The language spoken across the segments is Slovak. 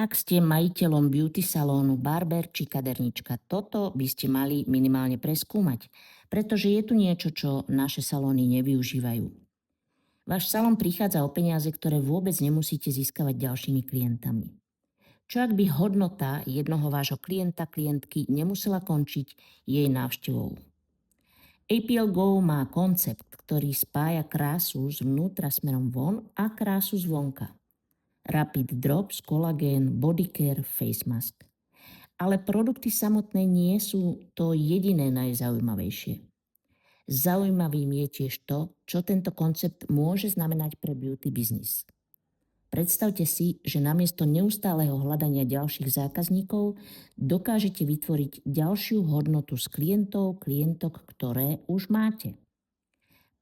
Ak ste majiteľom beauty salónu, barber či kadernička, toto by ste mali minimálne preskúmať, pretože je tu niečo, čo naše salóny nevyužívajú. Váš salón prichádza o peniaze, ktoré vôbec nemusíte získavať ďalšími klientami. Čo ak by hodnota jednoho vášho klientky nemusela končiť jej návštevou? APL Go má koncept, ktorý spája krásu zvnútra smerom von a krásu zvonka. Rapid Drops, kolagén, bodycare, face mask. Ale produkty samotné nie sú to jediné najzaujímavejšie. Zaujímavým je tiež to, čo tento koncept môže znamenať pre beauty business. Predstavte si, že namiesto neustáleho hľadania ďalších zákazníkov dokážete vytvoriť ďalšiu hodnotu z klientok, ktoré už máte.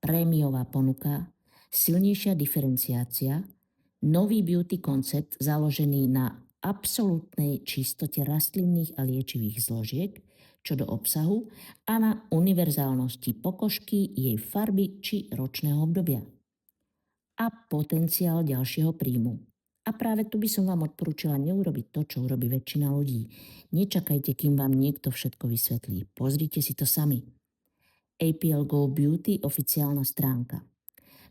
Prémiová ponuka, silnejšia diferenciácia, nový beauty koncept založený na absolútnej čistote rastlinných a liečivých zložiek, čo do obsahu, a na univerzálnosti pokožky, jej farby či ročného obdobia. A potenciál ďalšieho príjmu. A práve tu by som vám odporúčila neurobiť to, čo urobí väčšina ľudí. Nečakajte, kým vám niekto všetko vysvetlí. Pozrite si to sami. APL Go Beauty oficiálna stránka.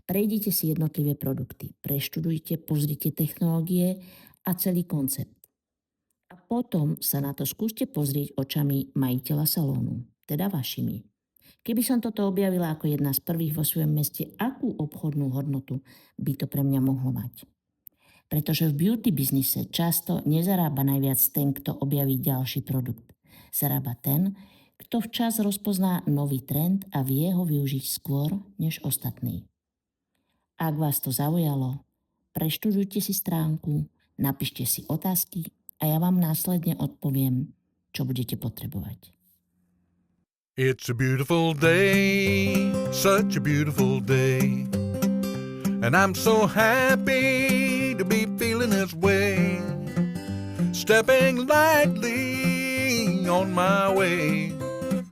Prejdite si jednotlivé produkty, preštudujte, pozrite technológie a celý koncept. A potom sa na to skúste pozrieť očami majiteľa salónu, teda vašimi. Keby som toto objavila ako jedna z prvých vo svojom meste, akú obchodnú hodnotu by to pre mňa mohlo mať? Pretože v beauty biznise často nezarába najviac ten, kto objaví ďalší produkt. Zarába ten, kto včas rozpozná nový trend a vie ho využiť skôr než ostatní. Ak vás to zaujalo, preštudujte si stránku, napíšte si otázky a ja vám následne odpoviem, čo budete potrebovať. It's a beautiful day, such a beautiful day, and I'm so happy to be feeling this way, stepping lightly on my way